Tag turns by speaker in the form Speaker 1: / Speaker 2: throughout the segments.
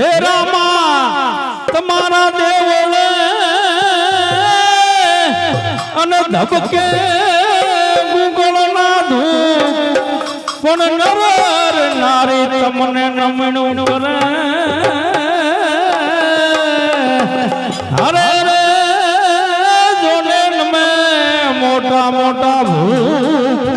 Speaker 1: હે રામા તમારા દેવળે અને ધબકે ગુગળના ધૂપ પણ નર નારી તમને નમણું કરે અરે રે જોને નમે મોટા મોટા ભૂપ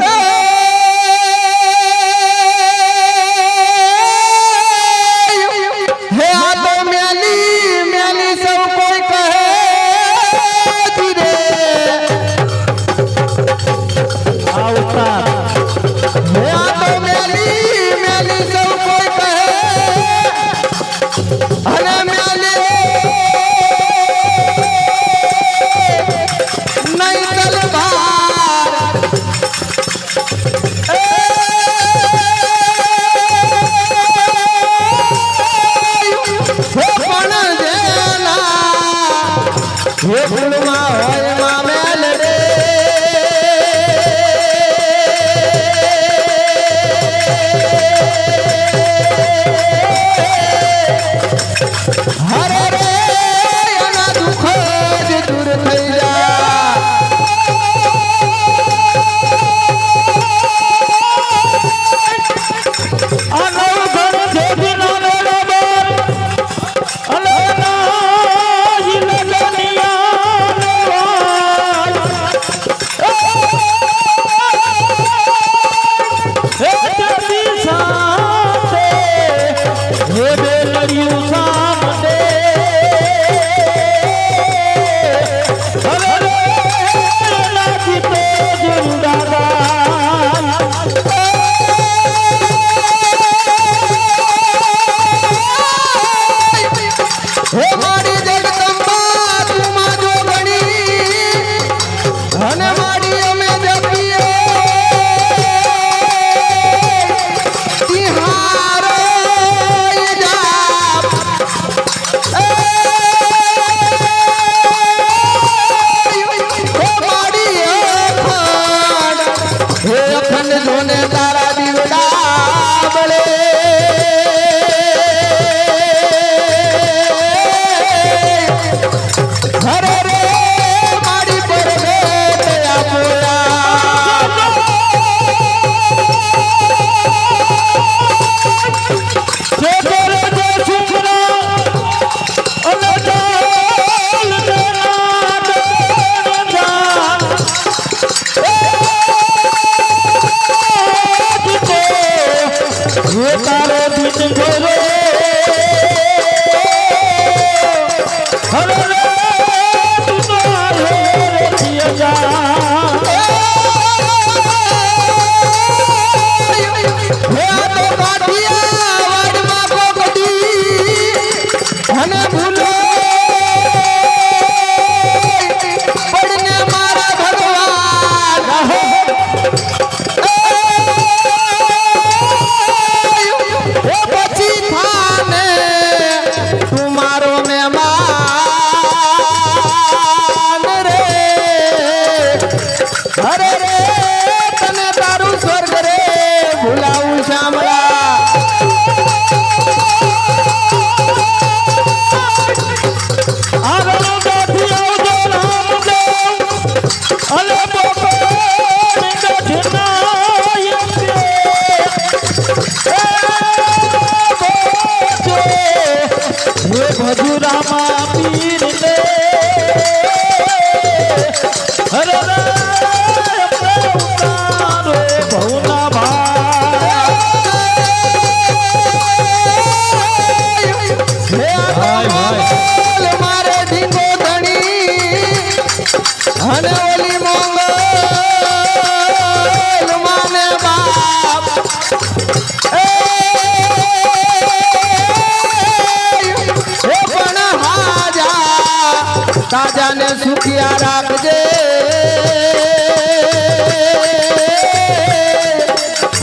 Speaker 2: તાજાને સુખિયા રાખજે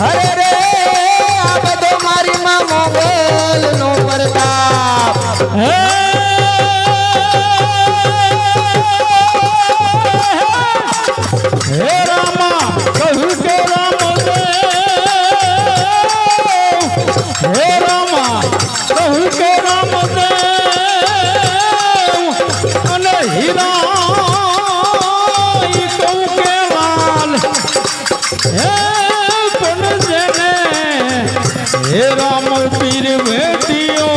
Speaker 2: હરે રે આ બધો મારી માં મોગલ નો પ્રતાપ
Speaker 1: હે રામા કહું કે રામ હે રામા કહું કે રામ દેવ અને હીરા ઈ કહું કે લાલ હે પણ જેને હે રામ પીર વેટીઓ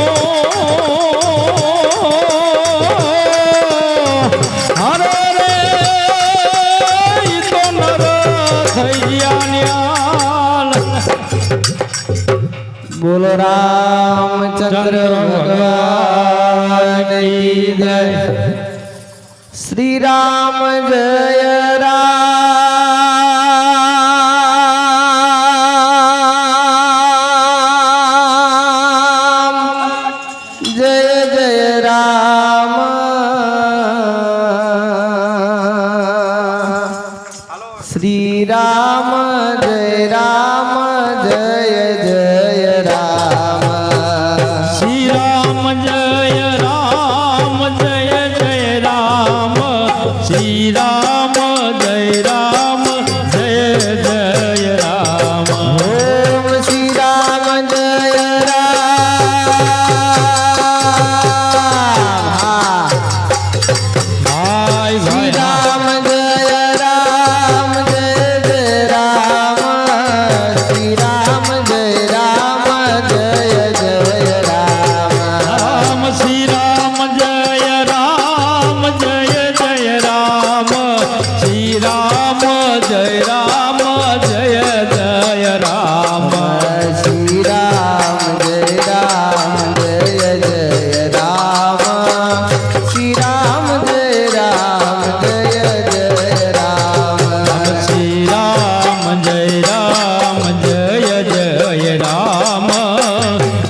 Speaker 1: હરે રે ઈ તો નર થઈ ગયા ન્યાલ
Speaker 2: બોલો રામચંદ્ર ભગવાન કી જય શ્રી રામ જય રામ જય જય રામ શ્રી રામ જય રામ જય જય રામ
Speaker 1: શ્રી રામ જય રામ જય જય રામ શ્રી રામ જય રામ જય જય રામ
Speaker 2: ઓમ શ્રી રામ જય રામ
Speaker 1: ભાઈ
Speaker 2: શ્રી
Speaker 1: ભાઈ
Speaker 2: રામ જય રામ જય જય રામ શ્રી રામ જય રામ જય જય રામ
Speaker 1: રામ શ્રી રામ જય રામ જય જય રામ શ્રી રામ જય રામ જય જય રામ
Speaker 2: શ્રી રામ જય રામ જય જય રામ શ્રી રામ જય રામ જય જય રામ
Speaker 1: શ્રી રામ જય રામ જય જય રામ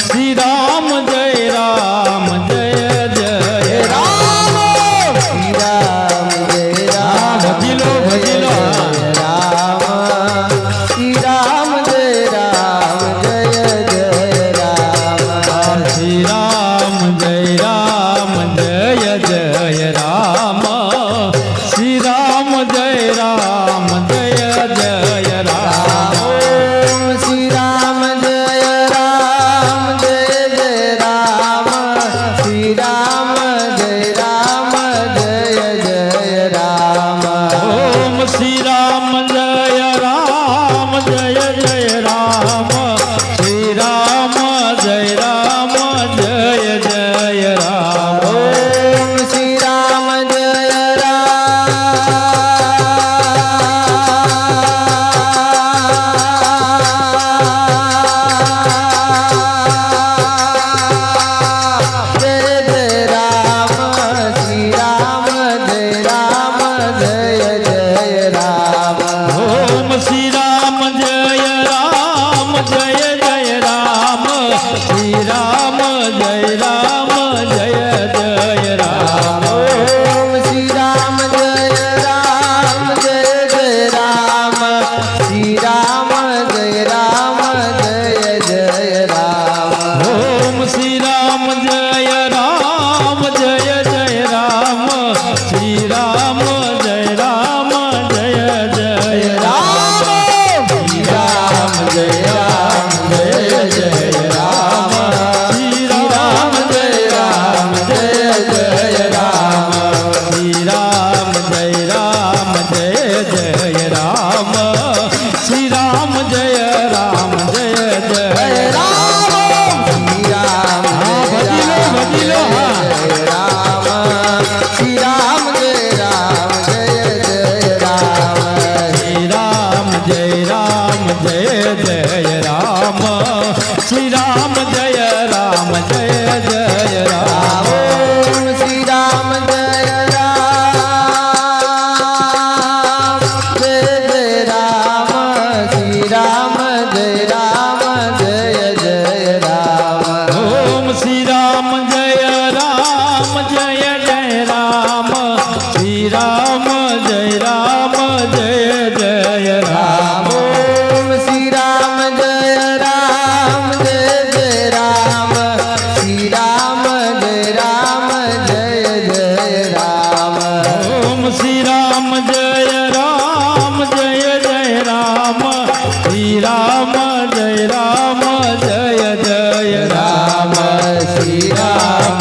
Speaker 1: શ્રી રામ જય રામ જય જય રામ
Speaker 2: શ્રી રામ જય રામ
Speaker 1: ભજીલો ભજીલો
Speaker 2: રામ શ્રી રામ જય રામ જય જય રામ
Speaker 1: શ્રી રામ જય રામ જય જય રામ શ્રી રામ જય રામ જય જય રામ
Speaker 2: ઓમ શ્રી રામ જય રામ જય જય રામ શ્રી રામ જય રામ જય જય રામ
Speaker 1: ઓમ શ્રી રામ જય રામ જય જય રામ શ્રી રામ જય રામ જય જય રામ
Speaker 2: ઓમ શ્રી રામ જય રામ જય જય રામ શ્રી રામ જય રામ જય જય રામ
Speaker 1: ઓમ શ્રી રામ જય રામ જય જય રામ શ્રી રામ જય રામ જય જય રામ
Speaker 2: ઓમ શ્રી રામ જય રામ જય જય રામ શ્રી રામ જય રામ જય જય રામ
Speaker 1: ઓમ શ્રી રામ જય રામ જય જય રામ શ્રી રામ જય રામ જય જય રામ
Speaker 2: શ્રી રામ જય રામ જય જય રામ શ્રી રામ જય રામ જય જય રામ
Speaker 1: શ્રી રામ જય રામ જય જય રામ શ્રી રામ જય રામ જય જય
Speaker 2: રામ શ્રી રામ
Speaker 1: હા ભજીલો ભજીલો હા
Speaker 2: રામ શ્રી રામ જય રામ જય જય રામ
Speaker 1: શ્રી રામ જય રામ જય જય રામ શ્રી રામ જય રામ જય જય રામ
Speaker 2: ઓમ શ્રી રામ જય રામ જય જય રામ શ્રી રામ જય રામ જય જય રામ
Speaker 1: ઓમ શ્રી રામ જય રામ જય જય રામ શ્રી રામ જય રામ જય જય રામ
Speaker 2: ઓમ શ્રી રામ જય રામ જય જય રામ શ્રી રામ જય રામ જય જય રામ
Speaker 1: ઓમ શ્રી રામ જય રામ જય જય રામ શ્રી રામ જય રામ જય જય રામ
Speaker 2: શ્રી રામ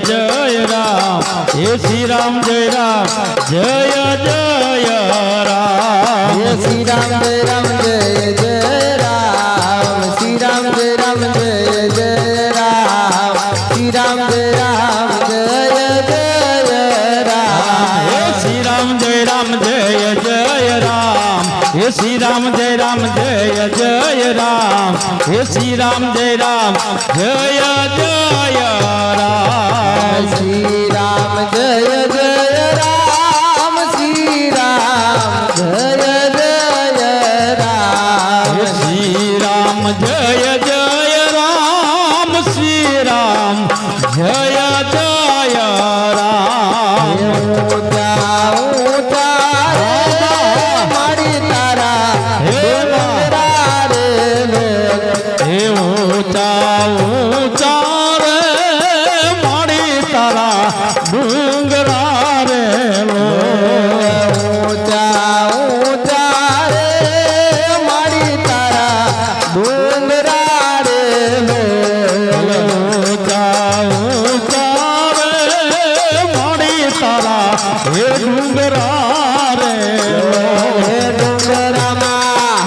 Speaker 1: જય રામ હે શ્રી રામ જય રામ જય જય રામ
Speaker 2: હે શ્રી રામ જય રામ જય જય રામ શ્રી રામ જય રામ જય જય રામ શ્રી રામ જય રામ જય જય રામ
Speaker 1: હે શ્રી રામ જય રામ જય જય રામ હે શ્રી રામ જય રામ જય જય રામ હે શ્રી રામ જય રામ જય જય રામ
Speaker 2: શ્રી રામ જય જય રામ શ્રી રામ જય જય રામ
Speaker 1: શ્રી રામ જય જય રામ શ્રી રામ જય જય રામ
Speaker 2: ઊંચા ઊંચા રે મારી તારા ડુંગરા રે
Speaker 1: હે ઊંચા ઊંચા રે મારી તારા ડુંગરા રે
Speaker 2: ઊંચા ઊંચા રે મારી તારા ડુંગરા રે
Speaker 1: ઊંચા ઊંચા રે મારી તારા હે ડુંગરા રે
Speaker 2: ડુંગરામાં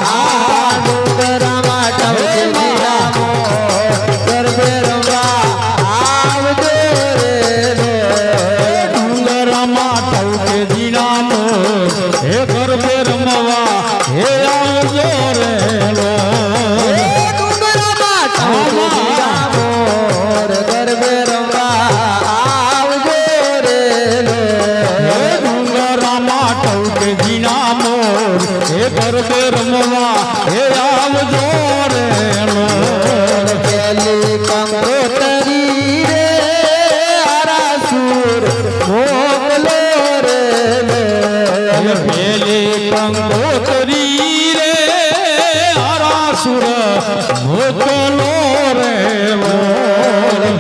Speaker 2: ડુંગરામાં ટમકે જીરામો ગરબે રમવા આવજો રે
Speaker 1: ડુંગરામાં ટવકે જીનામો હે ગરબે રમવા હે આવજો રે
Speaker 2: ડુંગરામાં ટમકે જીરામો ગરબે રમવા આવજો રે
Speaker 1: ડુંગરામાં ટવકે જીનામો હે ગરબે રમવા હે આવજો રે
Speaker 2: પેલી કંકોતરી રે આરાસુર મોકલો રે
Speaker 1: પેલી કંકોતરી રે આરાસુર મોકલો રે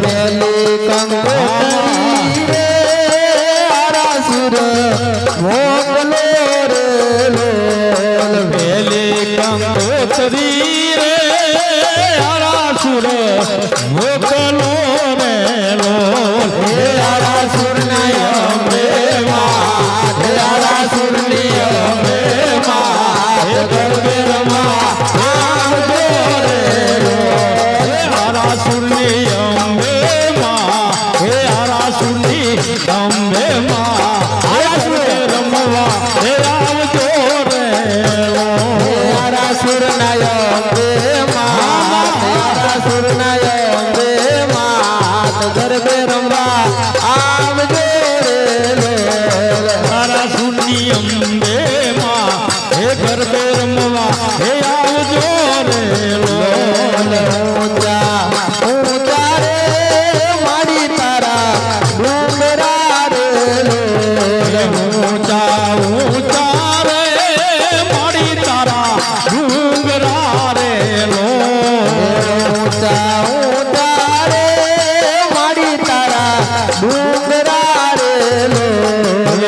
Speaker 2: પેલી કંકોતરી રે આરાસુર મોકલો રે
Speaker 1: પેલી કંકોતરી રે આરાસુર મોકલો રે
Speaker 2: હે આરાસુર ના અંબે માં હે આરાસુર ની અંબે માં હે ગરબે રમવા આવજો રે
Speaker 1: આરાસુરની અંબે માં હે આરાસુરની અંબે માં આરાસુર રમવા હે આવજો રે
Speaker 2: આરાસુર ના અંબે માં આરાસુર ના અંબે માં ગરબે રમવા આવજો રે
Speaker 1: આરાસુરની અંબે માં હે ગરબે રમવા હે આવજો રે
Speaker 2: ઊંચા ઊંચા રે મારી તારા ડુંગરા રે
Speaker 1: ઊંચા ઊંચા રે મારી તારા ડુંગરા રે
Speaker 2: ઊંચા ઊંચા રે મારી તારા ડુંગરા રે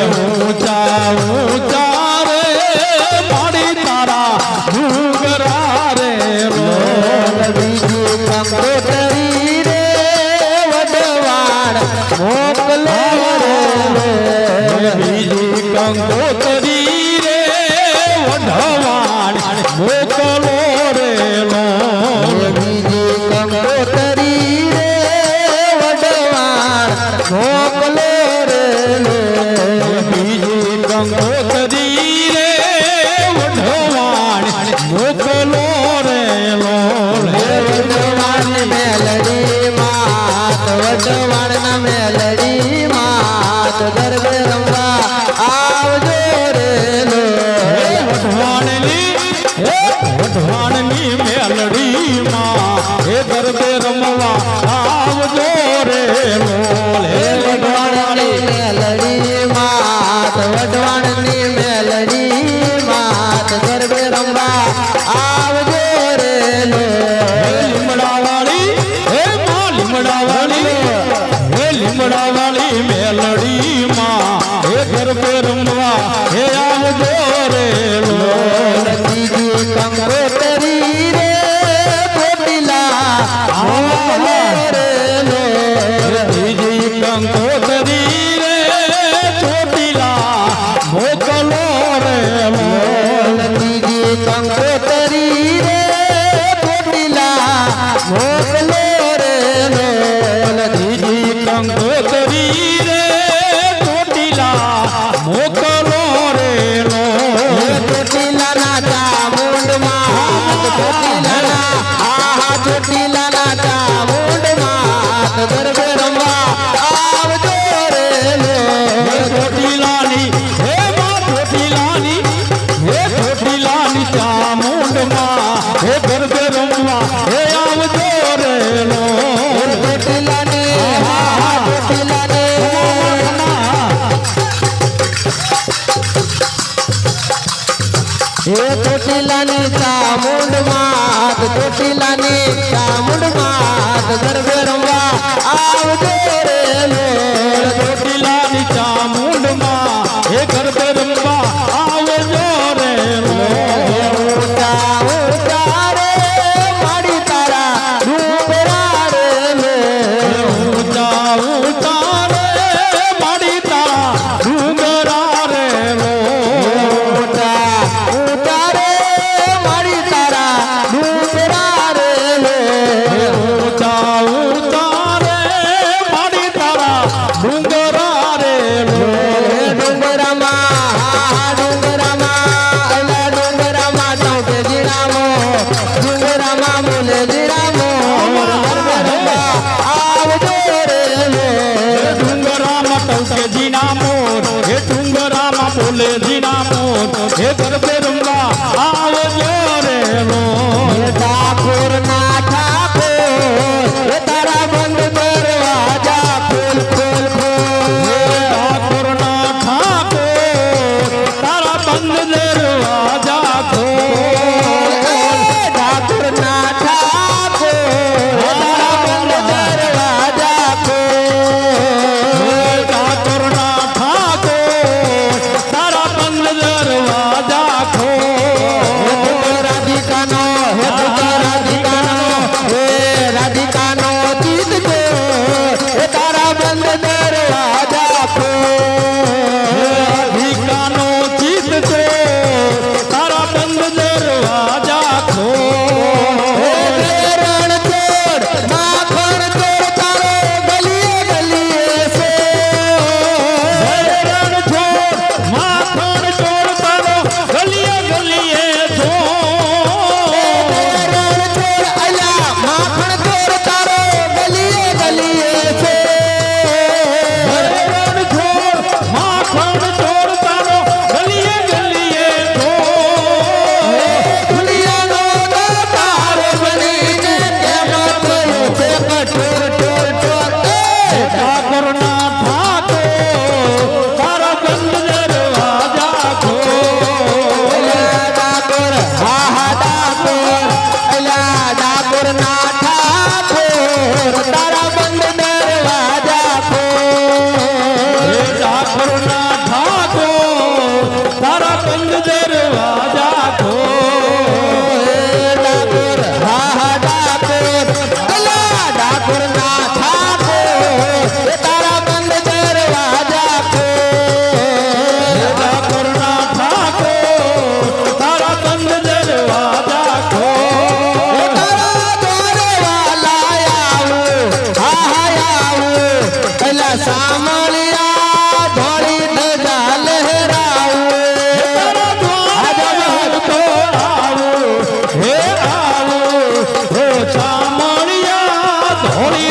Speaker 1: ઊંચા ઊંચા રે મારી તારા ડુંગરા રે
Speaker 2: બીજી કંકોતરી રે વડવાણ મોકલો રે
Speaker 1: બીજી કંકોતરી રે વઢવાણ મોકલો રે
Speaker 2: બીજી કંકોતરી રે વડવાણ મોકલો રે
Speaker 1: બીજી કંકોતરી રે વઢવાણ મોકલો રે
Speaker 2: વડવાણ મેલડી માત વડવાણ ના મેલડી માત ગરબે રમવા આવજો રે
Speaker 1: વઢવાણની મેલડી માં હે ગરબે રમવા આવજો રે
Speaker 2: વડવાણની મેલડી માત વડવાણની મેલડી માત ગરબે રમવા આવજો રે
Speaker 1: લીમડાવાળી હે માં લીમડાવાળી હે લીમડાવાળી મેલડી માં હે ગરબે રમવા હે આવજો રે
Speaker 2: બીજી કંકોતરી રે ચોટીલા મોકલો રે
Speaker 1: બીજી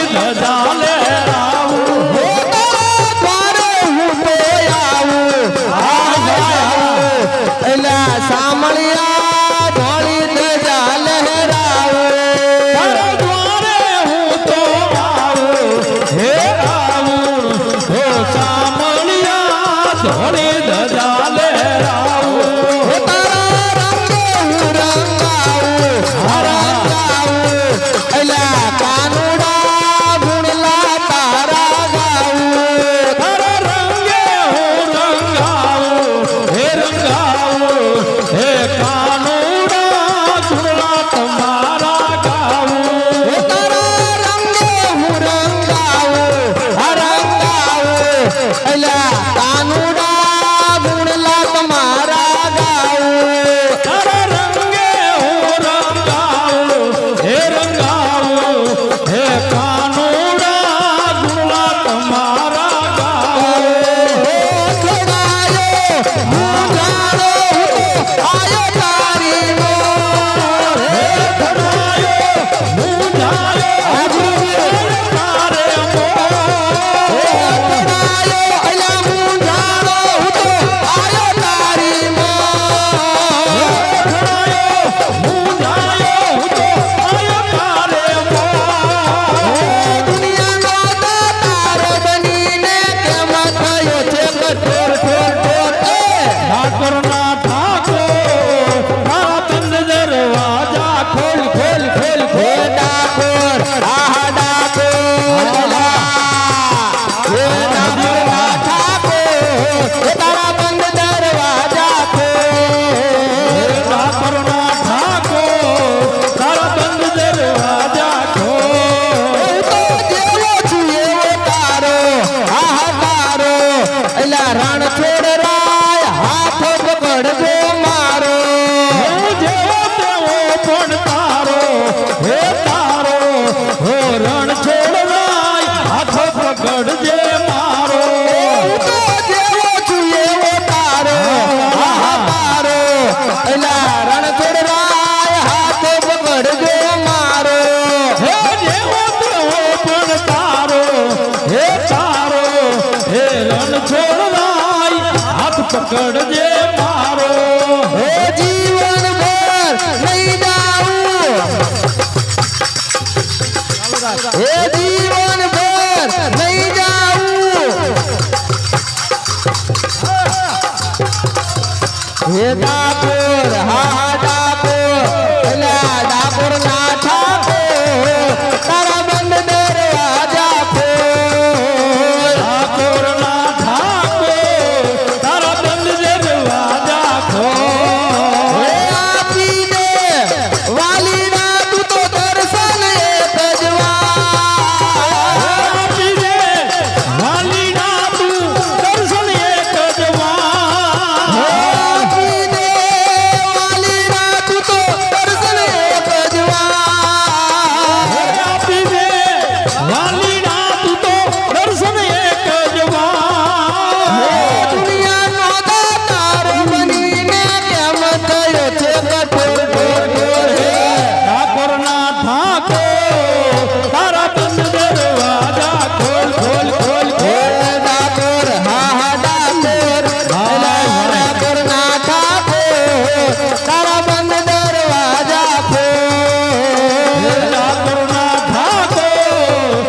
Speaker 1: ધજા લહેરાવું
Speaker 2: હે તારા દ્વારે હું તો આવું એલા સામળિયા ધોળી ધજા લહેરાવું
Speaker 1: તારા દ્વારે હું તો આવું હે આવું હો સામણિયા ધોળી ધજા લહેરાવું
Speaker 2: હે તારા રંગે હું રંગાવું એલા કાનુડા ગુણલા તારા ગાવું
Speaker 1: તારા રંગે હું રંગાવું હે રંગાવું હે કાનુડા ધૂળા તમારા ગાવું
Speaker 2: હે તારા રંગે હું રંગાવું એલા કાનુડા ગુણલા તમારા ગાવું
Speaker 1: તારા રંગે હું રંગાવું હે રંગાવું હે કાનુડા ધૂળા તમારા ગાવું
Speaker 2: છોડાયો મૂંઝાણો આયો તારી નો
Speaker 1: હે ધરાયો મૂંઝાયો તારે
Speaker 2: છોડાયો અલા મૂંઝાણો આયો તારી નો દુનિયાનો દાતારો બનીને કેમ થયો છે કઠોર ઠોર ઠોર
Speaker 1: ઠાકોરના ઠાકોર તારા બંધ દરવાજા ખોલ ખોલ ખોલ
Speaker 2: હે
Speaker 1: ખોલ
Speaker 2: ડાકોર આહા ડાકોર હે ડાકોરના ઠાકોર હે તારા બંધ દરવાજા ખોલ
Speaker 1: ઠાકોરના ઠાકોર તારા બંધ દરવાજા ખોલ
Speaker 2: હું તો જેવો છું એવો તારો આહા તારો એલા રણ છોડ રાય હાથ પકડજો મારો
Speaker 1: હું જેવો તેવો પણ તારો હે તારો હો રણ છોડવાય હાથો પકડજે મારો
Speaker 2: હું તો જેવો છું એવો તારો આહા તારો એલા રણ છોડ રાય હાથ પકડજો મારો
Speaker 1: હે જેવો તેવો પણ તારો હે તારો હે રણ છોડવાય હાથ પકડજે મારો
Speaker 2: હે જીવન ભર નહીં જાઉં હે જીવન ભર નહીં જાઉં હે ડાકોર હા ડાકોર એલા ડાકોર ના ઠાકોર તારા બંધ દરવાજા ખોલ
Speaker 1: ઠાકોરના ઠાકોર તારા બંધ દરવાજા ખોલ
Speaker 2: હે આપી દે વાલીના તું તો દર્શન એક જ વાર
Speaker 1: આપી દે વાલીના તું દર્શન એક જ વાર
Speaker 2: આપી દે વાલીના તું તો દર્શન એક જ વાર
Speaker 1: આપી દે વાલીના તું તો દર્શન એક જ વાર
Speaker 2: દુનિયાનો દાતારો બનીને કેમ થયો છે કઠોર ઠોર ઠોર હે
Speaker 1: ઠાકોરના ઠાકોર તારા બંધ દરવાજા ખોલ ખોલ ખોલ
Speaker 2: હે
Speaker 1: ખોલ
Speaker 2: ડાકોર હા ડાકોર એલા ડાકોર ના ઠાકોર તારા બંધ દરવાજા ખોલ
Speaker 1: ઠાકોરના ઠાકોર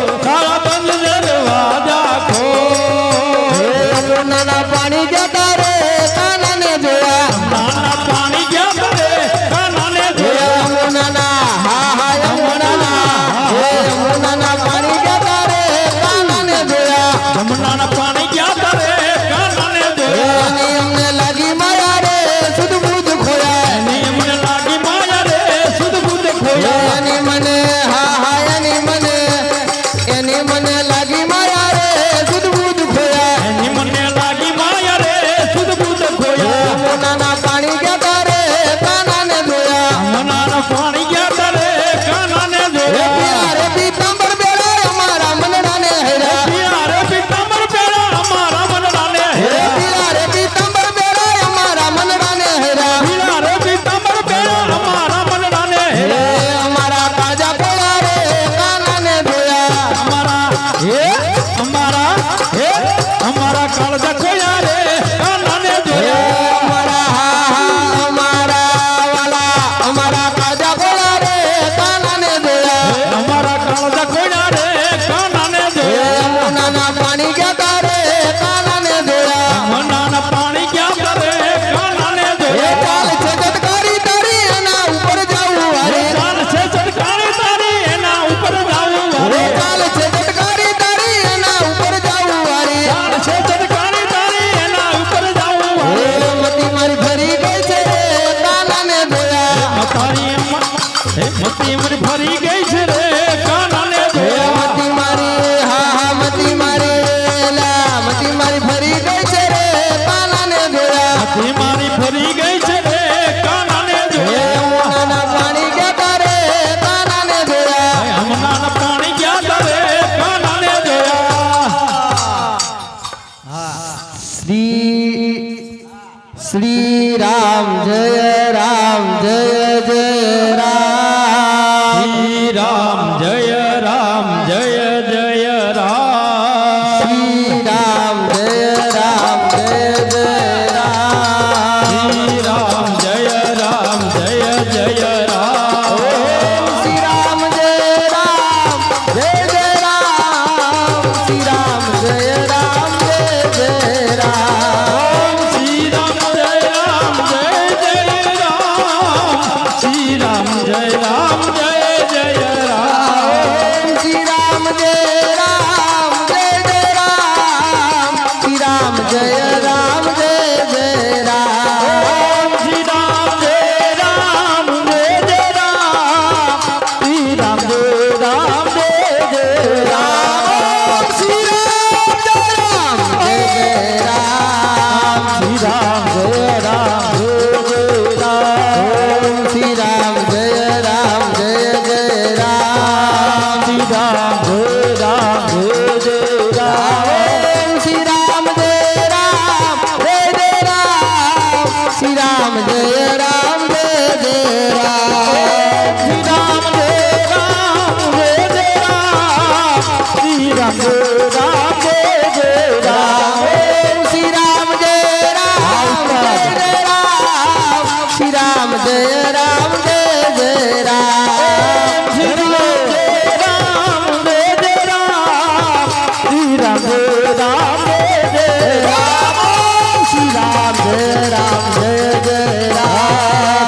Speaker 1: રામ જય રામ જય જય રામ
Speaker 2: ઓમ શ્રી રામ જય રામ જય જય રામ શ્રી રામ જય રામ જય જય રામ
Speaker 1: શ્રી રામ જય રામ જય જય રામ શ્રી રામ જય રામ જય જય રામ
Speaker 2: શ્રી રામ જય રામ જય જય રામ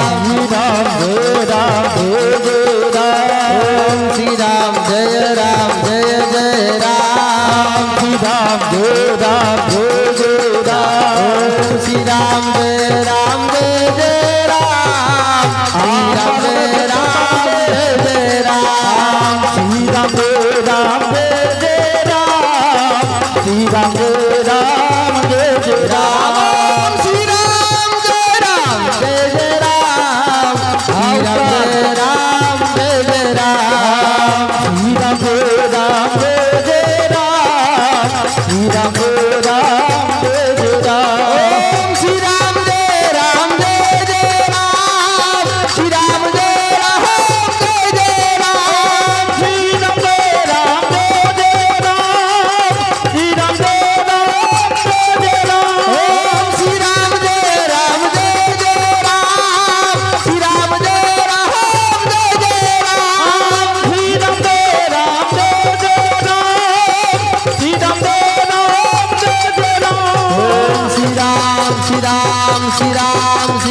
Speaker 1: શ્રી રામ જય રામ જય જય રામ
Speaker 2: ઓમ શ્રી રામ જય રામ જય જય રામ
Speaker 1: શ્રી રામ જય રામ જય જય રામ
Speaker 2: ઓમ શ્રી રામ જય રામ જય જય રામ શ્રી રામ જય રામ જય જય રામ
Speaker 1: શ્રી રામ જય રામ જય જય રામ શ્રી રામ જય રામ જય જય રામ
Speaker 2: રામ શ્રી રામ જય રામ જય જય રામ શ્રી રામ જય રામ જય જય રામ
Speaker 1: શ્રી રામ જય રામ જય જય રામ શ્રી રામ જય રામ જય જય રામ
Speaker 2: ઓમ શ્રી રામ જય રામ જય જય રામ શ્રી રામ જય રામ જય જય રામ
Speaker 1: શ્રી રામ જય રામ જય જય રામ શ્રી રામ જય રામ જય જય રામ
Speaker 2: ઓમ શ્રી રામ જય રામ જય જય રામ શ્રી રામ જય રામ જય જય રામ
Speaker 1: શ્રી રામ જય રામ જય જય રામ શ્રી રામ જય રામ જય જય રામ
Speaker 2: ઓમ શ્રી રામ શ્રી રામ શ્રી રામ શ્રી રામ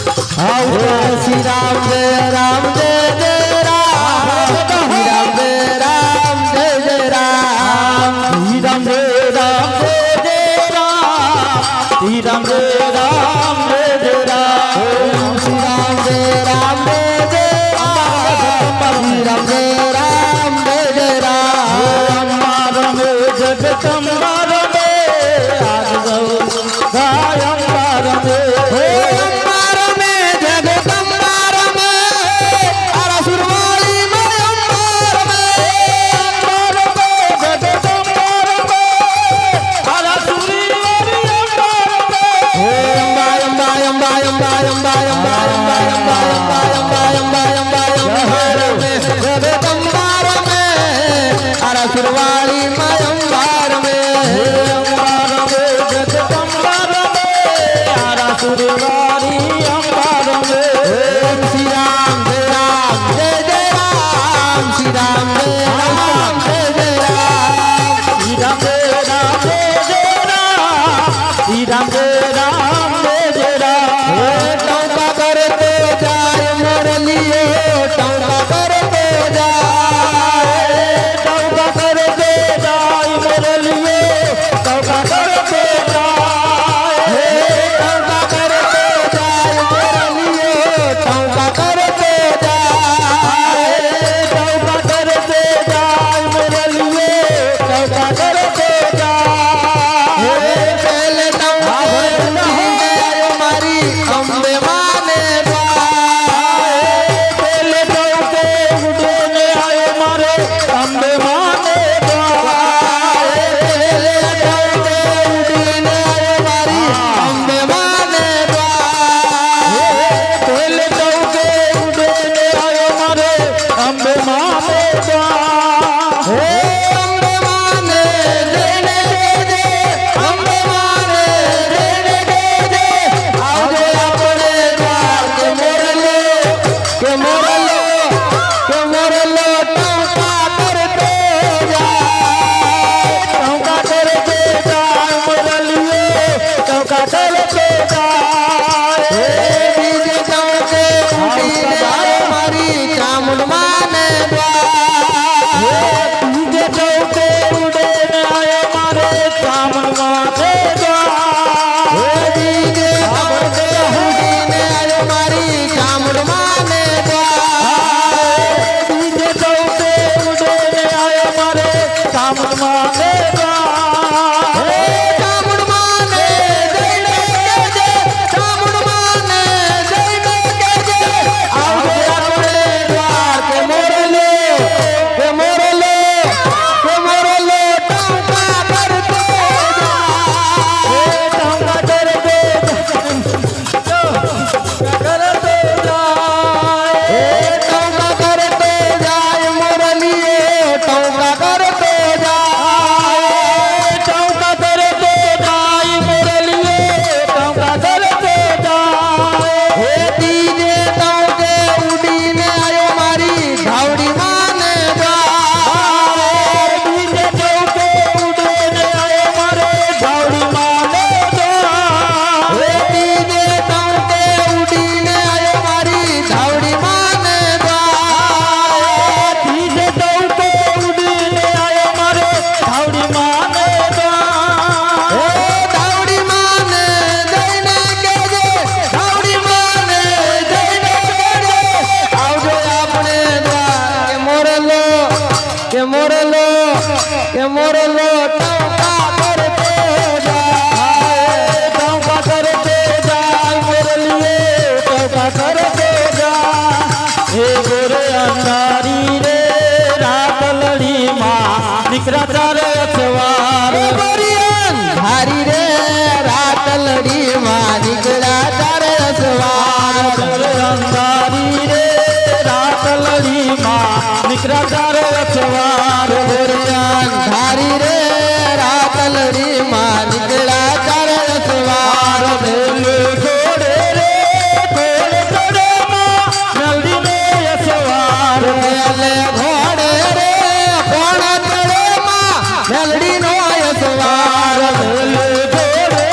Speaker 2: શ્રી રામ જય રામ જય જય રામ શ્રી રામ જય રામ જય જય રામ
Speaker 1: શ્રી રામ જય રામ જય જય રામ શ્રી રામ જય રામ જય જય રામ
Speaker 2: ઓમ શ્રી રામ જય રામ જય જય રામ શ્રી રામ જય રામ જય જય રામ
Speaker 1: અંબા રમે જગદંબા રમે આજ ગાય અંબા રમે
Speaker 2: હે અંબા રમે જગદંબા રમે આરા સુરવાળી માં અંબા રમે
Speaker 1: અંબા રમે જગદંબા રમે આલા સુરી વારી અંબા રમે
Speaker 2: હે અંબા અંબા અંબા અંબા અંબા અંબા અંબા અંબા અંબા અંબા અંબા અંબા અંબા રમે જગદંબા રમે આરા સુરવાળી માં અંબા રમે
Speaker 1: અંબા રમે જગદંબા રમે આલા સુરી વારી અંબા રમે
Speaker 2: ઓમ શ્રી રામ જય રામ જય જય રામ શ્રી રામ જય રામ જય જય રામ
Speaker 1: શ્રી રામ જય રામ જય જય રામ શ્રી રામ જય રામ જય જય રામ
Speaker 2: टौका करते जाए मुरलियो टौका करते जाए
Speaker 1: टौका करते जाय मुरलियो टौका करते जाय
Speaker 2: टौका करते जाए मुरलियो टौका करते जाए
Speaker 1: टौका करते जाय मुरलियो टौका करते जाय
Speaker 2: पहले टौका जाए मारी अम्बे माने
Speaker 1: पहले टौके उड़ने आए मारे अंबे माने
Speaker 2: पहले टौके उड़ने आए मारी अम्बे माने
Speaker 1: पहले टौके उड़ने आए मारे अंबे माने
Speaker 2: हे अम्बे माने देने दे अम्बे माने देने दे आवजे अपने द्वार के मोरलो टौका करते जाए
Speaker 1: टौका करते जाय मुरलियो टौका करते जाय
Speaker 2: हे बीजे टौके उड़ीने आए मारी चामुंड माने द्वार
Speaker 1: तुझे टौके उड़ने आए मारे चामन माथे
Speaker 2: हे बीजे टौके उड़ीने आए मारी चामुंड माने द्वार
Speaker 1: तुझे टौके उड़ने आए मारे चामन माथे
Speaker 2: हे चामुंड माने जयने के चामुंड माने जयने के आवजे अपने द्वार के એ મોરલો ટંકા કરતો જાય, ટંકા કરતો જાય, મોરલીએ ટંકા કરતો જાય.
Speaker 1: એ ગોરે અંધારી રે રાત લડી માં નીકળ્યા તારે સવાર.
Speaker 2: ધારી રે રાત લડી માં નીકળ્યા તારે સવાર.
Speaker 1: ગોરે અંધારી રે રાત લડી માં નીકળ્યા તારે સવાર.
Speaker 2: ધારી રે રાત લડી માં નીકળ્યા તારે સવાર.
Speaker 1: ઘોડે રે ઘોડે ચડે માં મેલડી ને સવાર.
Speaker 2: મેલે ઘોડે રે કોણ ચડે માં મેલડી નો સવાર.
Speaker 1: ઘોડે રે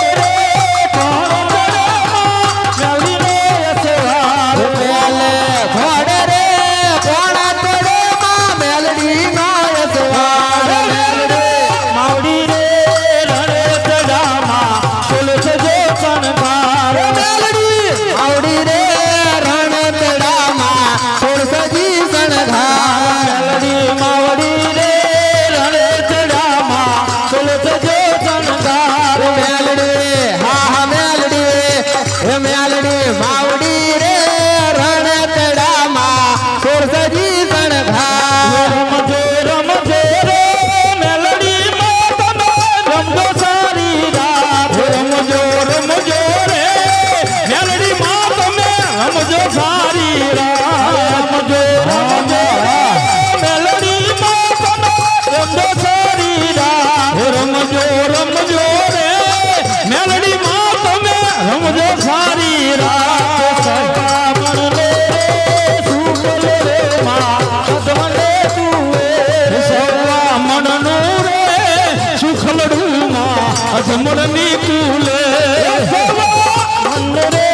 Speaker 1: કોણ ચડે માં મેલડી ને સવાર.
Speaker 2: મેલે ઘોડે રે કોણ ચડે માં મેલડી નો સવાર.
Speaker 1: માવડી રે રણે ચડામાં તુલસ જો શણગાર.
Speaker 2: મેલડી આવડી રે રણ તડામાં તુલસજી શણગાર.
Speaker 1: મેલડી માવડી રે રણે ચડામાં તુલસ જો શણગાર.
Speaker 2: મેલડી હા હા મેલડી એ મેલડી માવડી રે રણ તડામાં તુલસજી શણગાર.
Speaker 1: રમજો રમજો રે મેલડી માં તમે રમજો સારી રાત. રમજો રમજો રે મેલડી માં તમે રમજો સારી રાત. રમજો રમજો રે મેલડી માં તમે રમજો સારી રાત. રમજો રમજો રે મેલડી માં તમે રમજો સારી રાત. સવામણ રે સુગલ રે માં સદવંડે તુએ. સવામણ નું રે સુખલડું માં અજમણ ની કુલે. સવામણ રે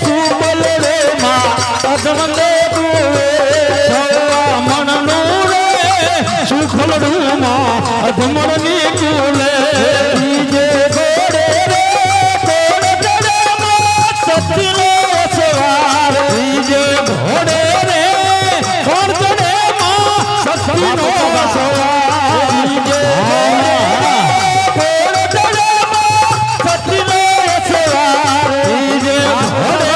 Speaker 1: સુગલ રે માં અજમંડે તુએ. સવામણ નું રે સુખલડું માં અજમણ ની કુલે. બીજે ઘોડે રે ઘોડે ચડે માં સતીનો સવાર. બીજે ઘોડે રે ઘોડ ચડે માં સતીનો સવાર. બીજે ઘોડે ચડે માં સતીનો સવાર. બીજે ઘોડે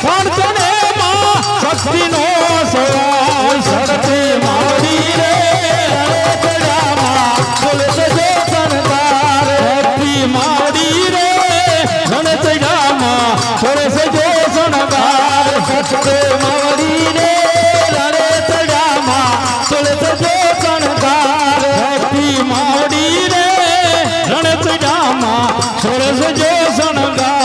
Speaker 1: ઘોડ ચડે માં સતીનો સવાર. સતી માવડી રે રણે ચડામાં તુલસ જો શણગાર. સતી માવડી રે રણે ચડામાં તુલસ જો શણગાર. સતી માવડી રે રણે ચડામાં તુલસ જો શણગાર. સતી માવડી રે રણે ચડામાં તુલસ જો શણગાર.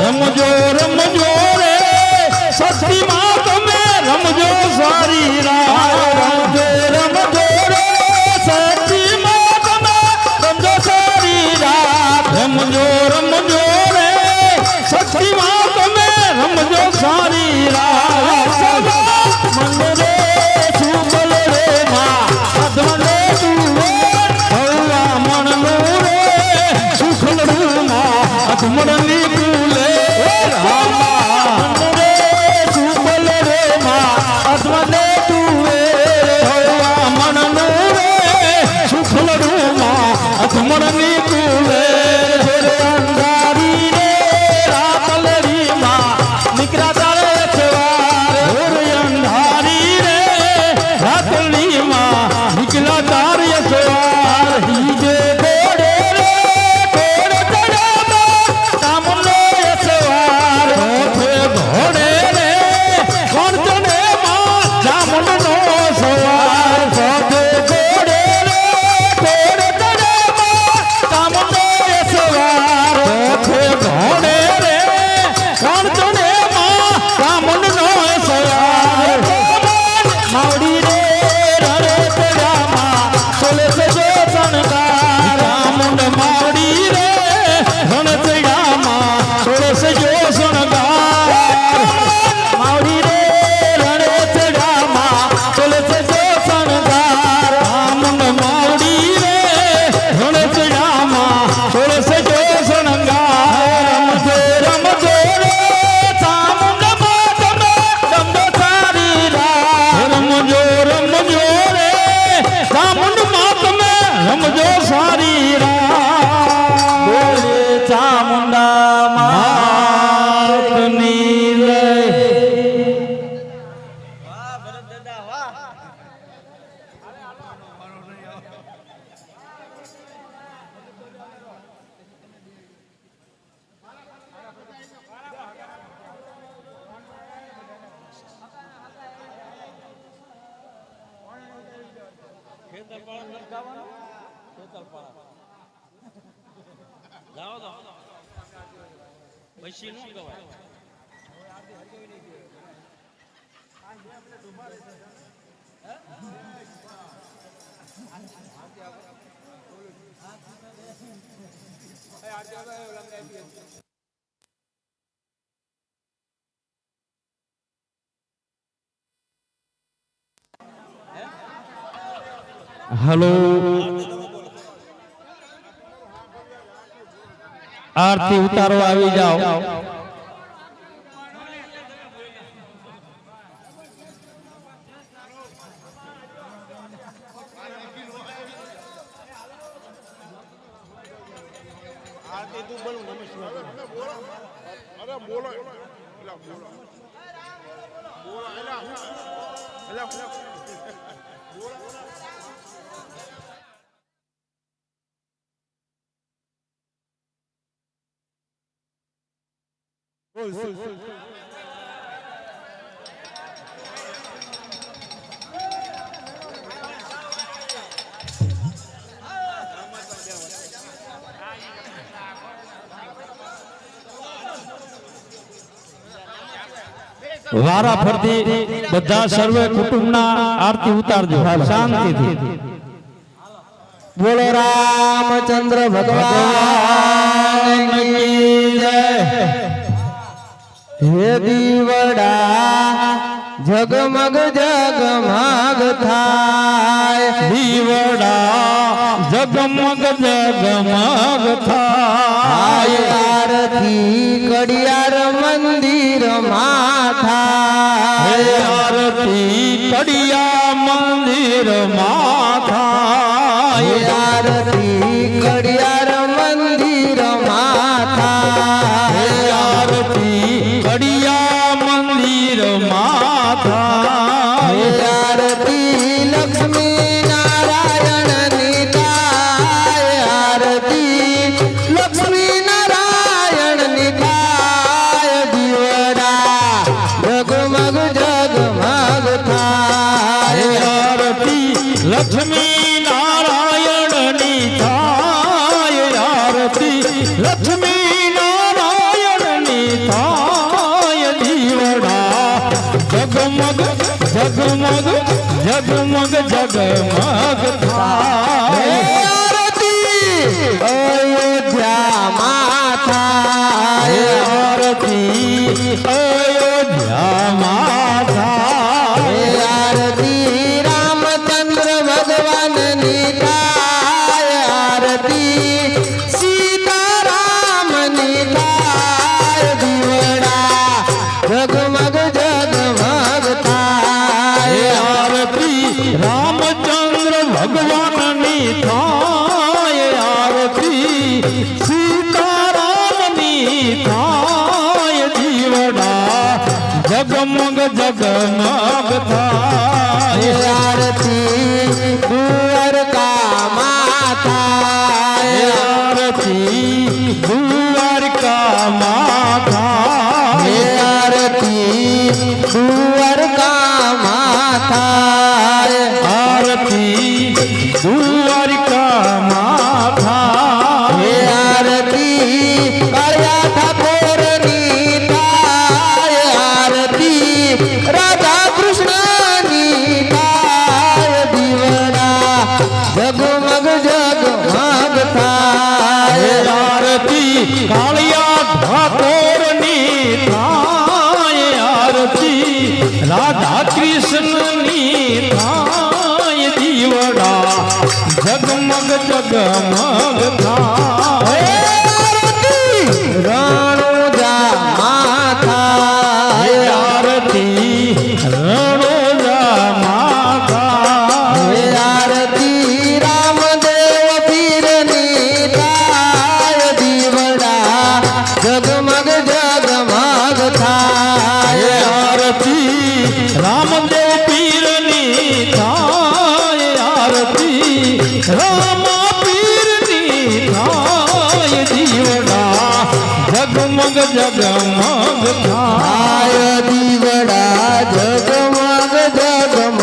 Speaker 1: રમજો રમજો રે સતી માં તમે રમજો સારી રાત. રમજો રમજો રે સતી માં તમે રમજો સારી રાત. રમજો રમજો રે સતી માં તમે રમજો સારી રાત. રમજો રમજો રે સતી માં તમે રમજો સારી રાત. મંદરે સુબલ રે માં અધમને તુએ. ભગવામણ નું રે સુખલડું માં અધમણ ની કુલે. મંદરે સુબલ રે માં અધમને તુએ. ભગવામણ નું રે સુખલડું માં અધમણ ની કુલે. ઘોરે અંધારી રે રાત લડી માં નીકળ્યા તારે સવાર. ઘોરે અંધારી રે રાત લડી માં નીકળ્યા તારે સવાર. હીજે ઘોડે રે ઘોડે ચડે માં સામનો પછી નો ગવાય. હલો, આરતી ઉતારો આવી જાઓ.
Speaker 3: આરતી તું બોલું નમસ્કાર અરે બોલો એલા બોલો બોલો એલા એલા બોલો
Speaker 1: વારા ફરતી બધા સર્વે કુટુંબના આરતી ઉતારજો શાંતિથી.
Speaker 2: બોલો રામચંદ્ર ભગવાન કી જય. હે દીવડા જગમગ જગમગ થાય,
Speaker 1: દીવડા જગમગ જગમગ થાય,
Speaker 2: આરતી કડિયાર મંદિર માં થાય,
Speaker 1: આરતી કડિયા મંદિર માં થાય,
Speaker 2: આરતી કડિયાર મંદિર માં થાય,
Speaker 1: આરતી કડિયા મંદિર માં થાય,
Speaker 2: આરતી લક્ષ્મી નારાયણ ની થાય, આરતી લક્ષ્મી નારાયણ ની થાય, દીવડા જગમગ જગમગ થાય,
Speaker 1: આરતી લક્ષ્મી નારાયણની થાય, આરતી લક્ષ્મી નારાયણની થાય, દીવડા જગમગ જગમગ જગમગ જગમગ થાય,
Speaker 2: આરતી અયોધ્યામાં થાય,
Speaker 1: આરતી અયોધ્યામાં થાય,
Speaker 2: આરતી રામચંદ્ર ભગવાનની થાય, આરતી સીતારામની થાય, દીવડા જગમગ જગમગ થાય,
Speaker 1: આરતી રામચંદ્ર ભગવાનની થાય, આરતી સીતારામની થાય, દીવડા જગમગ જગમગ થાય,
Speaker 2: આરતી દ્વારકામાં થાય,
Speaker 1: આરતી દ્વારકામાં થાય,
Speaker 2: આરતી દ્વારકામાં થાય,
Speaker 1: આરતી દ્વારકામાં થાય,
Speaker 2: આરતી કાળિયા ઠાકોરની થાય, આરતી રાધા કૃષ્ણની થાય, દીવડા જગમગ જગમગ થાય,
Speaker 1: આરતી કાળિયા ઠાકોરની થાય, આરતી રાધા કૃષ્ણની થાય, દીવડા જગમગ જગમગ થાય,
Speaker 2: આરતી રણુજામાં થાય,
Speaker 1: આરતી રણોજામાં થાય,
Speaker 2: આરતી રામદેવ પીરની થાય, દીવડા જગમગ જગમગ થાય,
Speaker 1: આરતી રામદેવ પીરની થાય, આરતી રામ પીરની થાય, દીવડા જગમગ જગમગ થાય,
Speaker 2: દીવડા જગમગ જગમગ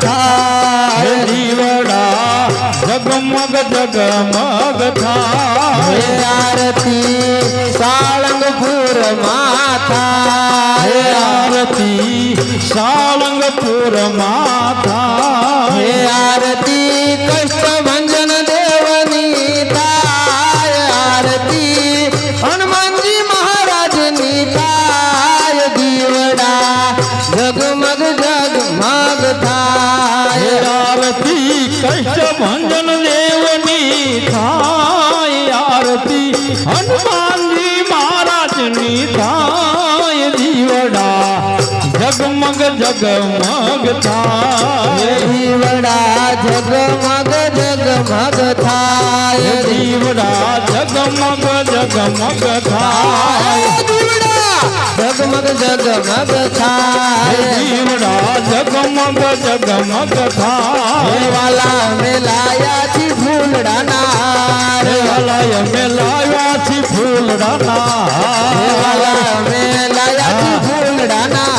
Speaker 2: થાય,
Speaker 1: દીવડા જગમગ જગમગ થાય
Speaker 2: આરતી સાળંગપુર માથા
Speaker 1: હે આરતી સાળંગપુર માથા
Speaker 2: હે આરતી કષ્ટભંજન દેવની થાય આરતી હનુમાનજી મહારાજની થાય દીવડા જગમગ જગમગ થાય
Speaker 1: આરતી કષ્ટભંજન દેવની થાય આરતી હનુમાનજી મહારાજની થાય દીવડા જગમગ જગમગ થાય
Speaker 2: દીવડા જગમગ જગમગ થાય
Speaker 1: દીવડા જગમગ જગમગ થાય
Speaker 2: દીવડા જગમગ જગમગ થાય
Speaker 1: દીવડા જગમગ જગમગ થાય
Speaker 2: વાલા મેલાયા છી ફૂલડાના
Speaker 1: વાલા મેલાયા છી ફૂલડાના
Speaker 2: વાલા મેલાયા છી ફૂલડાના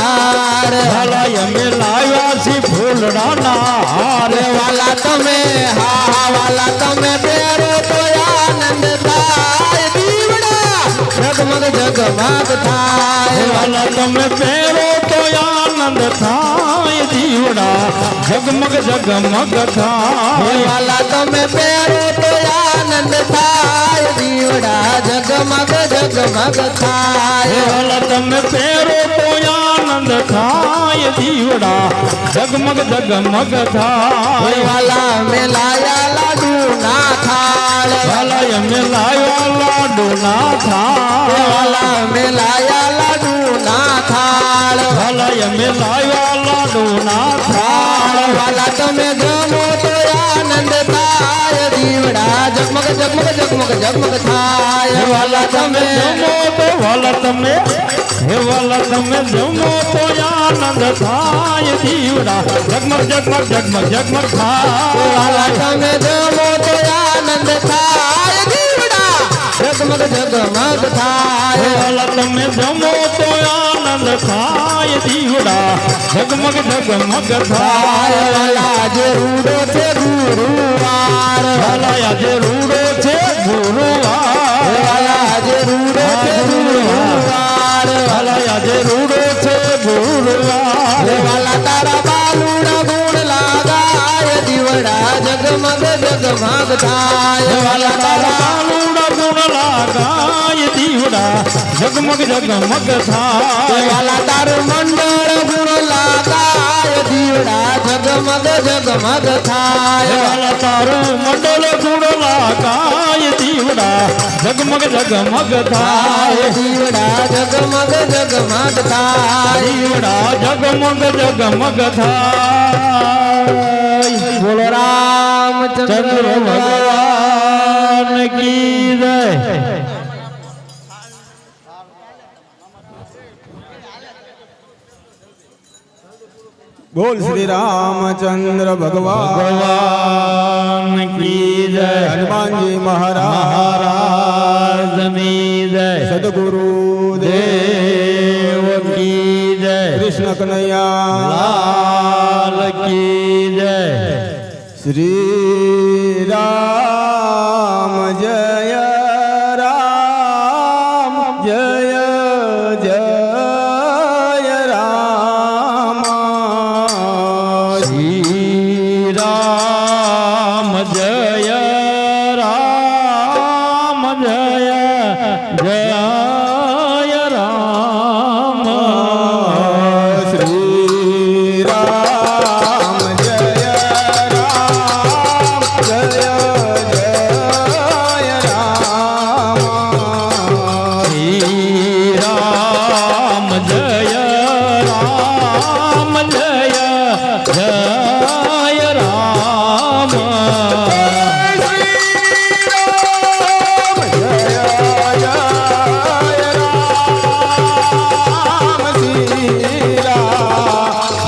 Speaker 1: વાલા મેલાયા છી ફૂલડાના
Speaker 2: રે વાલા તમે હા વાલા તમે પહેરો તો આનંદ થાય દીવડા જગમગ જગમગ થાય
Speaker 1: વાલા તમે પહેરો તો આનંદ થાય દીવડા જગમગ જગમગ થાય
Speaker 2: વાલા તમે પહેરો તો આનંદ થાય દીવડા જગમગ જગમગ થાય
Speaker 1: વાલા તમે પહેરો તો આનંદ થાય દીવડા જગમગ જગમગ થાય
Speaker 2: વાલા મેલાયા લાડુ ના થાળ
Speaker 1: વાલા મેલાયા લાડુ ના થાય
Speaker 2: વાલા મેલાયા લાડુ ના થાળ
Speaker 1: વાલા મેલાયા લાડુ ના થાય
Speaker 2: વાલા તમે જમો તો આનંદ થાય દીવડા જગમગ જગમગ જગમગ જગમગ થાય વાલા તમે
Speaker 1: જમો તો વાલા તમે હે વાલા તમે જમો તો આનંદ થાય દીવડા જગમગ જગમગ જગમગ જગમગ થાય
Speaker 2: વાલા તમે જમો તો આનંદ થાય દીવડા જગમગ જગમગ થાય
Speaker 1: વાલા તમે જમો તો આનંદ થાય દીવડા જગમગ જગમગ થાય
Speaker 2: વાલા જે રૂડો છે ગુરુવાર
Speaker 1: વાલા આજે રૂડો છે ગુરુવાર
Speaker 2: વાલા જે રૂડો છે ગુરુવાર
Speaker 1: વાલા આજે રૂડો છે ગુરુવાર
Speaker 2: વાલા તારા બાલુડા ગુણ લાગાય દીવડા જગમગ જગમગ થાય
Speaker 1: વાલા તારા બાલુડા ગુણ લાગાય દીવડા જગમગ જગમગ થાય
Speaker 2: વાલા તારું મંડળ ગુણ લાગાય દીવડા જગમગ જગમગ થાય
Speaker 1: વાલા તારું મંડળ ગુણ લાગાય દીવડા જગમગ જગમગ થાય
Speaker 2: દીવડા જગમગ જગમગ થાય
Speaker 1: દીવડા જગમગ જગમગ થાય
Speaker 2: બોલો રામચંદ્ર
Speaker 1: ચંદ્ર ભગવાન કી જય
Speaker 3: બોલ શ્રી રામચંદ્ર ભગવાન
Speaker 1: ભગવાન કી જય
Speaker 3: હનુમાનજી મહારાજ
Speaker 1: મહારાજની જય
Speaker 3: સદગુરુ
Speaker 1: દેવ કી જય
Speaker 3: કૃષ્ણ કનૈયા
Speaker 1: લાલ કી જય
Speaker 3: શ્રી રામ જય રામ જય જય રામ
Speaker 1: શ્રી રામ જય રામ જય જય રામ
Speaker 3: શ્રી રામ જય રામ જય જય રામ
Speaker 1: શ્રી રામ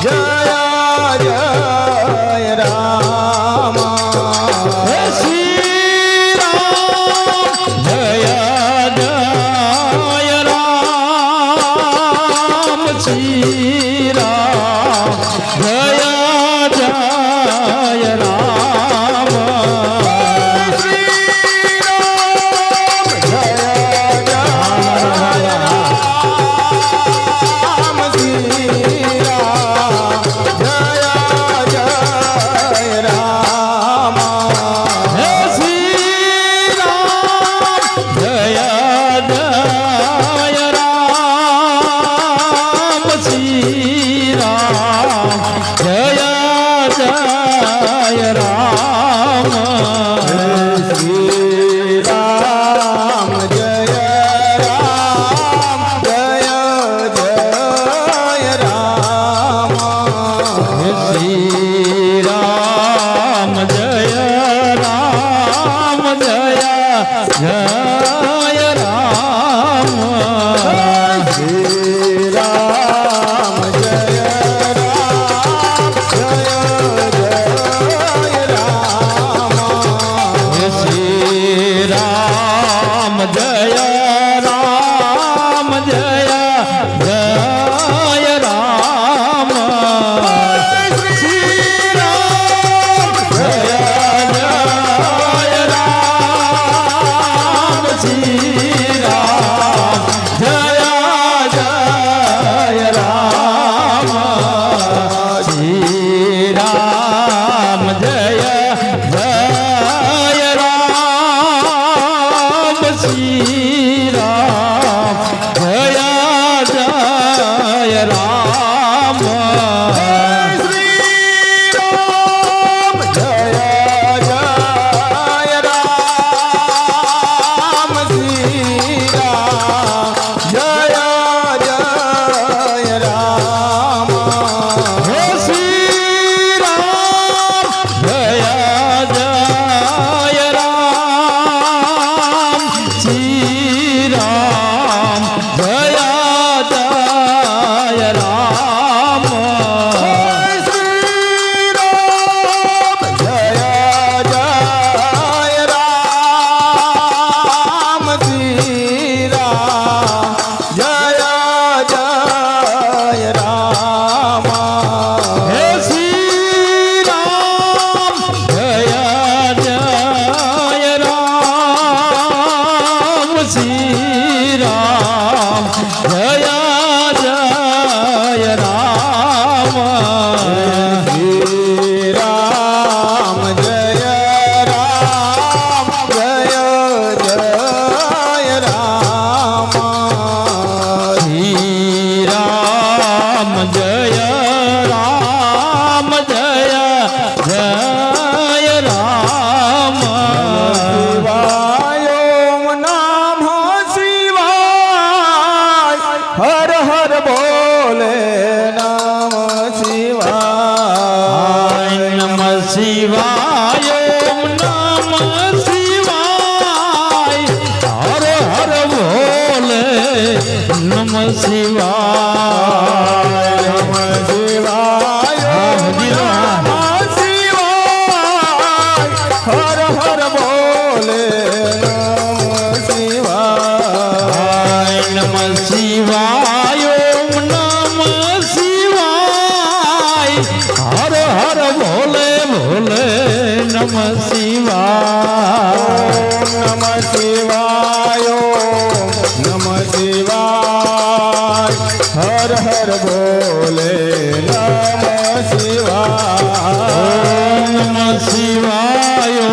Speaker 1: જય રામ જય જય રામ હે શ્રી રામ જય જય રામ શ્રી રામ જય જય રામ
Speaker 3: હર બોલે નમ શિવાય
Speaker 1: નમ શિવાય ઓમ નમ શિવાય હર હર બોલે નમ શિવાય
Speaker 3: નમ શિવાય નમ શિવાય હર હર બોલે નમ શિવાય
Speaker 1: નમ શિવાય ઓમ નમ શિવાય હર હર બોલે બોલે નમ શિવાય
Speaker 3: નમ શિવાય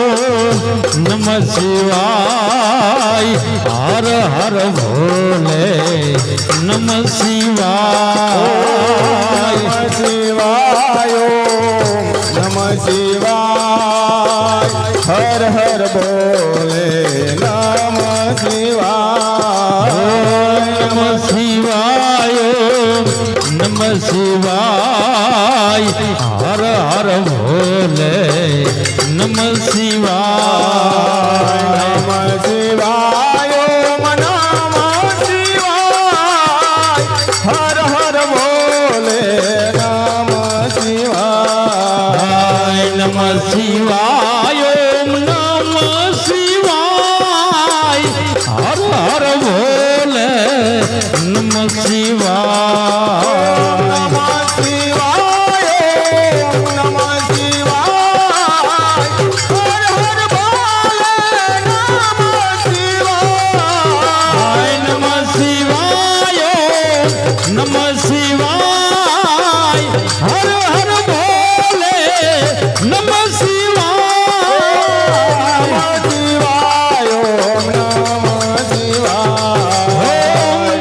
Speaker 3: નમ શિવાય હર હર બોલે નમ શિવાય
Speaker 1: નમ શિવાય નમ શિવાય હર હર બોલે નમ શિવાય
Speaker 3: નમ શિવાય નમ શિવાય હર હર બોલે નમ શિવાય
Speaker 1: નમ શિવાય નમ શિવાય હર હર બોલે નમ શિવાય
Speaker 3: નમ શિવાય નમ શિવાય હર હર બોલે નમ શિવાય
Speaker 1: નમ શિવાય ઓમ નમ શિવાય હર હર બોલે નમ શિવાય
Speaker 3: નમ શિવાય નમ શિવાય હર હર બોલે નમ શિવાય
Speaker 1: નમ શિવાય નમ શિવાય હર હર બોલે નમ શિવાય ઓમ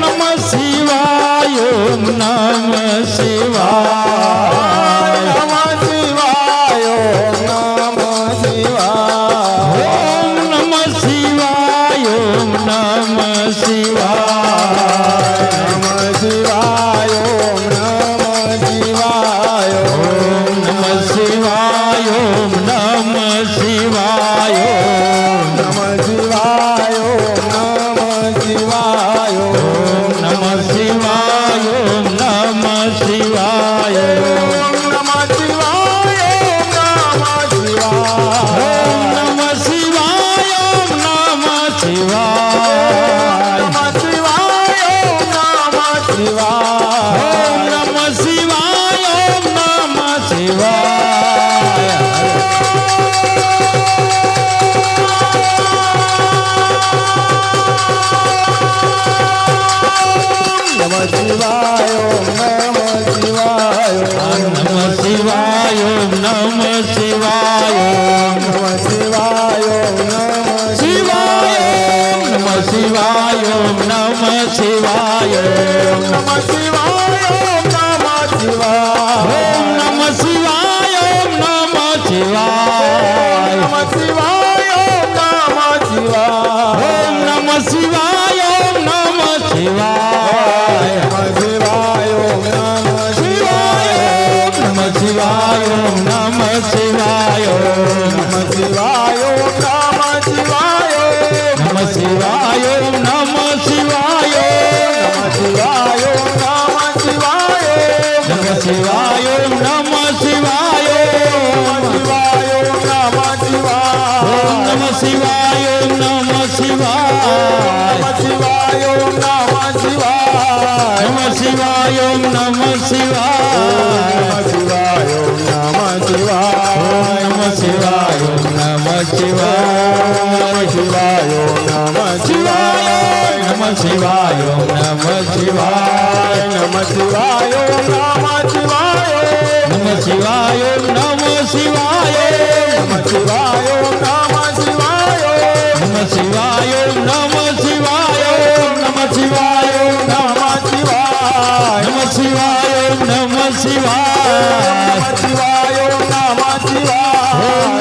Speaker 1: નમ શિવાય ઓમ નમ શિવાય ઓમ નમ શિવાય ઓમ નમ શિવાય ઓમ નમ શિવાય ઓમ નમ શિવાય ઓમ નમ શિવાય ઓમ નમ શિવાય ઓમ નમ શિવાય ઓમ નમ શિવાય ઓમ નમ શિવાય ઓમ નમ શિવાય નમ શિવાય ઓમ નમ શિવાય શિવાય નમ શિવાય ઓમ નમ શિવાય ઓમ નમ શિવાય ઓમ નમ શિવાય ઓમ નમ શિવાય ઓમ નમ શિવાય ઓમ નમ શિવાય ઓમ નમ શિવાય નમ શિવાય ઓમ નમ શિવાય નમ શિવાય ઓમ નમ શિવાય ઓમ નમ શિવાય ઓમ નમ શિવાય નમ શિવાય ઓમ નમ શિવાય નમ શિવાય ઓમ નમ શિવાય નમ શિવાય ઓમ નમ શિવાય નમ શિવાય ઓમ નમ શિવાય નમ શિવાય ઓમ નમ શિવાય ઓમ નમ શિવાય નમ શિવાય ઓમ નમ શિવાય નમ શિવાય ઓમ નમ શિવાય નમ શિવાય ઓમ નમ શિવાય નમ શિવાય ઓમ નમ શિવાય નમ શિવાય ઓમ નમ શિવાય નમ શિવાય ઓમ નમ શિવાય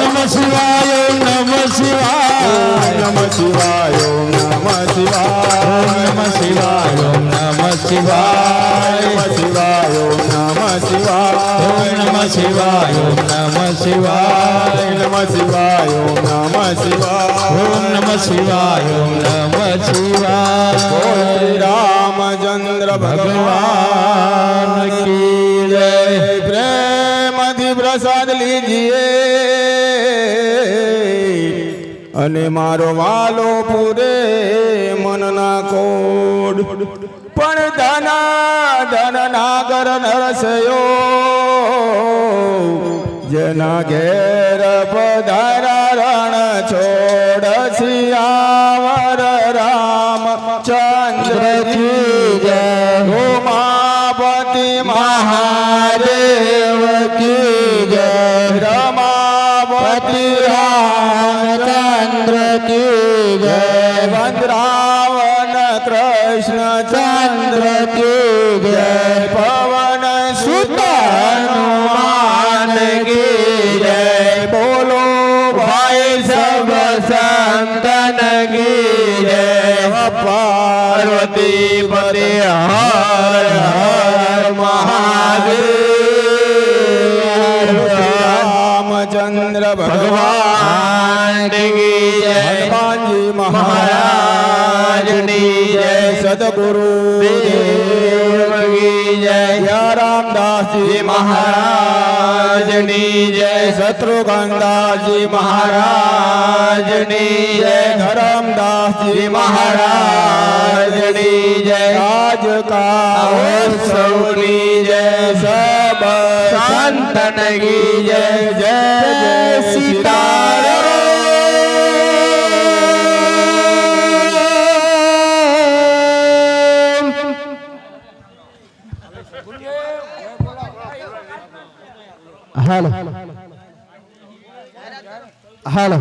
Speaker 1: નમ શિવાય ઓમ નમ શિવાય
Speaker 3: નમ શિવાય ઓમ નમ શિવાય
Speaker 1: નમ શિવાય શિવાય ઓમ નમઃ શિવાય
Speaker 3: શિવાય ઓમ નમઃ શિવાય
Speaker 1: ઓમ નમઃ શિવાય ઓમ નમઃ શિવાય
Speaker 3: નમઃ શિવાય ઓમ નમઃ શિવાય
Speaker 1: ઓમ નમઃ શિવાય ઓમ નમઃ શિવાય
Speaker 3: શ્રી રામચંદ્ર ભગવાન
Speaker 1: ભગવાન કી જય
Speaker 3: પ્રેમથી પ્રસાદ લીજીએ અને મારો વાલો પૂરે મનના કોડ પણ ધન નાગર નરસયો જેના ઘેર પધારા રણ છોડ સિયાવર રામ ચંદ્ર કી જય ઉમાપતિ મહાદેવ કી જય રમાપતિ રામચંદ્ર કી જય વંદ્રાવન કૃષ્ણ ચંદ્ર કી જય પવન સુત હનુમાન કી જય બોલો ભાઈ સબ સંતન કી જય પાર્વતી પતિ હર હર મહાદેવ રામચંદ્ર ભગવાન કી જય હનુમાનજી મહારાજની જય સદગુરુ દેવ કી જય રામદાસજી મહારાજની જય શત્રુઘ્નદાસજી મહારાજની જય ધરમદાસજી મહારાજની જય રાજકાસૌની જય સબ સંતન કી જય જય જય
Speaker 2: હાલો હાલો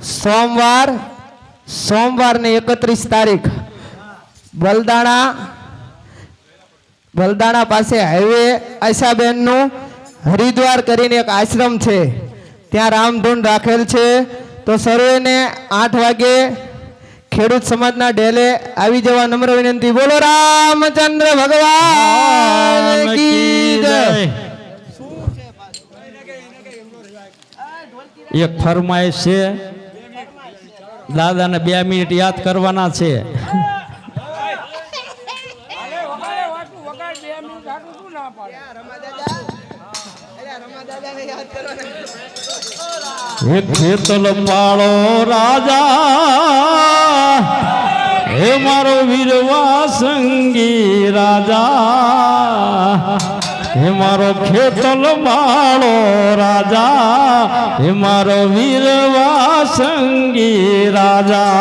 Speaker 2: સોમવારની 31 તારીખ બલદાણા પાસે હાઈવે આશાબેનનું હરિદ્વાર કરીને એક આશ્રમ છે, ત્યાં રામધૂન રાખેલ છે. તો સર્વેને 8 વાગે ખેડૂત સમાજના ડેલે આવી જવા નમ્ર વિનંતી. બોલો રામચંદ્ર ભગવાન કી જય.
Speaker 1: એક ફરમાઈશ છે, દાદાને 2 મિનિટ યાદ કરવાના છે. હે ખેતલ પાળો રાજા, હે મારો વીરવા સંગી રાજા, હે મારો ખેતલ પાળો રાજા, હે મારો વીરવા સંગી રાજા.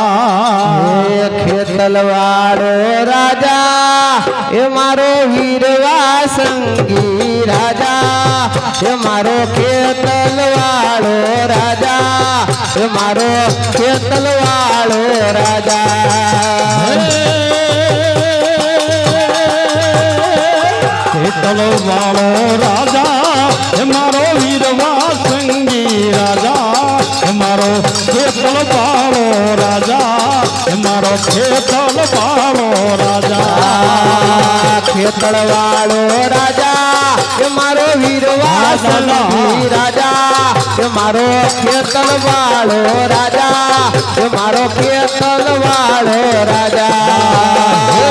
Speaker 2: ખેતલવાળો રાજા એ મારો વીરવા સંગી રાજા, એ મારો ખેતલવાળો રાજા, એ મારો ખેતલવાળો રાજા.
Speaker 1: ખેતલવાળો રાજા હે મારો વીરવા સંગી રાજા, હે મારો ખેતલવાળો રાજા, હે મારો ખેતલવાળો રાજા.
Speaker 2: ખેતલવાળો રાજા એ મારો વીરવા સંગી રાજા, એ મારો ખેતલવાળો રાજા, એ મારો ખેતલવાળો રાજા.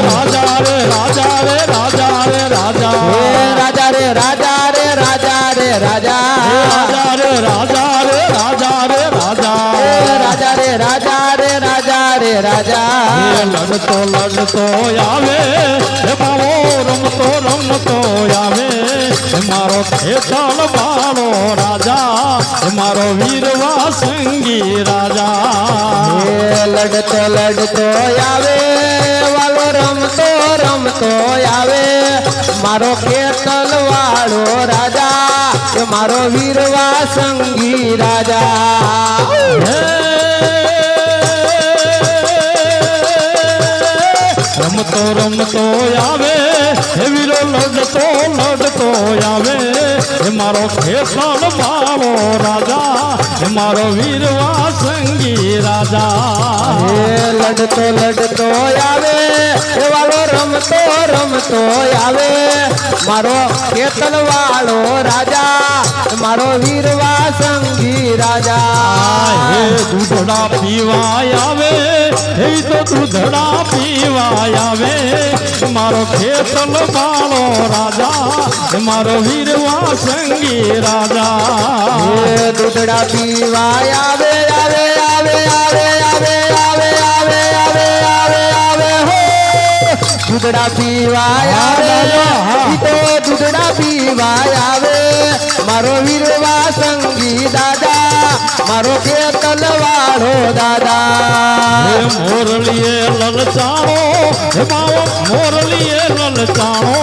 Speaker 1: રાજા રે રાજા રે રાજા રે રાજા,
Speaker 2: રાજા રે રાજા રે રાજા રે રાજા,
Speaker 1: રાજા રે રાજા રે રાજા રે રાજા,
Speaker 2: રાજા રે રાજા રે રાજા રે રાજા.
Speaker 1: લડતો લડતો આવે હે મારો રમતો રમતો આવે, હે મારો ખેતલ વાળો રાજા, હે મારો વીરવા સંગી રાજા.
Speaker 2: લડતો લડતો આવે વાલો રમતો રમતો આવે, મારો ખેતલ વાળો રાજા, એ મારો વીરવા સંગી રાજા.
Speaker 1: રમ રમતો રમતો આવે હે વીરો લડતો લડતો આવે હે મારો ખેસણ બાળો રાજા હે મારો વીરવા સંગી રાજા
Speaker 2: હે લડતો લડતો આવે હે વાલો રમતો રમતો આવે મારો કેતન વાળો રાજા મારો વીરવા સંગી રાજા
Speaker 1: હે દૂધડા પીવાય આવે હે તો દૂધડા પીવાય આવે મારો ખેતલ બાળો રાજા મારો વીરવા સંગી રાજા
Speaker 2: હે દૂધડા પીવાય આવે આવે આવે આવે આવે આવે આવે આવે આવે આવે હો દૂધડા પીવાય આવે ઈ તો દૂધડા પીવાય આવે મારો વીરવા સંગી દાદા મારો કેતલ વાળો દાદા
Speaker 1: હે મોરલીએ લલચાણો હે માવો મોરલીએ લલચાણો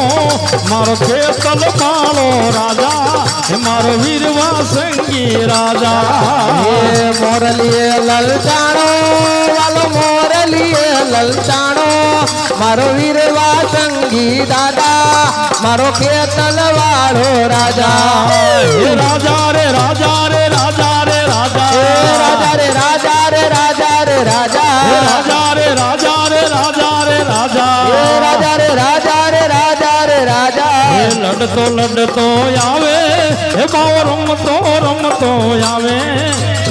Speaker 1: મારો ખેતલ બાળો રાજા હે મારો વીરવા સંગી રાજા
Speaker 2: હે મોરલીએ લલચાણો વાલો મોરલીએ લલચાણો મારો વીરવા સંગી દાદા મારો કેતલ વાળો રાજા
Speaker 1: હે રાજા રે રાજા રે રાજા રે રાજા
Speaker 2: હે રાજા રે રાજા રે રાજા રે રાજા
Speaker 1: હે રાજા રે રાજા રે રાજા રે રાજા
Speaker 2: હે રાજા રે રાજા રે રાજા રે રાજા
Speaker 1: હે લડતો લડતો આવે હે બાવો રમતો રમતો આવે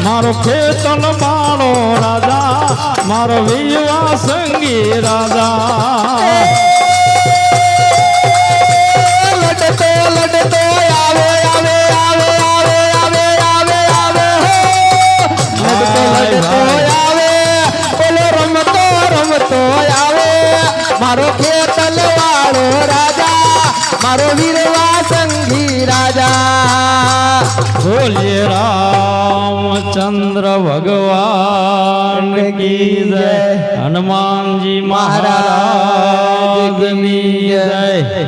Speaker 1: મારો ખેતલ બાળો રાજા મારો વીરવા સંગી રાજા
Speaker 2: લડતો લડતો આવે આવે આવે આવે આવે આવે આવે હો લડતો લડતો આવે બોલો રમતો રમતો આવે મારો ખેતલ વાળો રાજા મારો વીરવા સંગી રાજા
Speaker 1: બોલીએ રામચંદ્ર ભગવાન કી જય હનુમાનજી મહારાજ ની જય